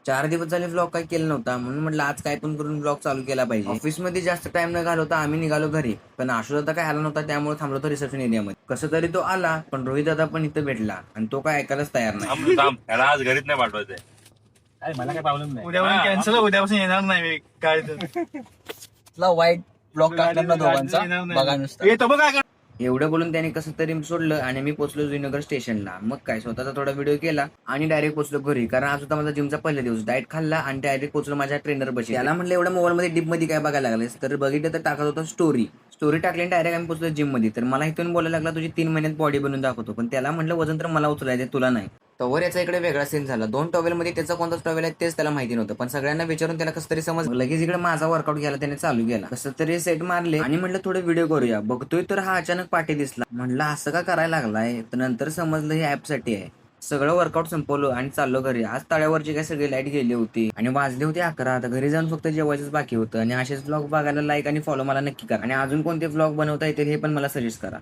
4 दिवस झाले व्लॉग काय केला नव्हता, म्हणून म्हटलं आज काय पण करून व्लॉग चालू केला पाहिजे. ऑफिसमध्ये जास्त टाइम न घालवता आम्ही निघालो घरी, पण आशु दादा काय आला नव्हता, त्यामुळे थांबलो होतो रिसेप्शन एरियामध्ये. कसं तरी तो आला, पण रोहित दादा पण इथं भेटला आणि तो काय ऐकायलाच तयार नाही. त्याला आज घरीच नाही पाठवायचंय. मला काय प्रॉब्लेम नाही. उद्यापासून कॅन्सल, उद्यापासून येणार नाही मी काय वाईट ब्लॉग टाकणार ना दोघांचा बघा नुसतं. येतो बघ काय एवढं बोलून त्याने कसं तरी सोडलं आणि मी पोहोचलो जुईनगर स्टेशनला. मग काय स्वतःचा थोडा व्हिडिओ केला आणि डायरेक्ट पोहोचलो घरी, कारण आज होता माझा जिमचा पहिला दिवस. डाएट खाल्ला आणि डायरेक्ट पोहोचलो माझ्या ट्रेनर बशी. त्याला म्हटलं एवढ्या मोबाईल मध्ये डीप मध्ये काय बघायला लागलेस, तर बघितलं तर टाकत होता स्टोरी टाकली आणि डायरेक्ट आम्ही पोहोचलो जिम मध्ये. तर मला इथून बोलायला लागला तुझी 3 महिन्यात बॉडी बनवून दाखवतो, पण त्याला म्हटलं वजन तर मला उचलायचं तुला नाही. तवर याचा इकडे वेगळा सीन झाला. 2 टॉवेल मध्ये त्याचा कोणताच टॉवेल आहे तेच त्याला माहिती नव्हतं, पण सगळ्यांना विचारून त्याला कसं तरी समज. लगेच इकडे माझा वर्कआउट घ्यायला त्याने चालू केला. कसं तरी सेट मारले आणि म्हटलं थोडे व्हिडिओ करूया. बघतोय तर हा अचानक पाठी दिसला. म्हटलं असं का करायला लागलाय, तर नंतर समजलं हे ऍप साठी आहे. सगळं वर्कआउट संपवलं आणि चाललो घरी. आज तळ्यावरची काय सगळी लाईट गेली होती आणि वाजले होते 11. आता घरी जाऊन फक्त जेवायचंच बाकी होतं. आणि असेच ब्लॉग बघायला लाईक आणि फॉलो मला नक्की करा आणि अजून कोणते ब्लॉग बनवता येतील हे पण मला सजेस्ट करा.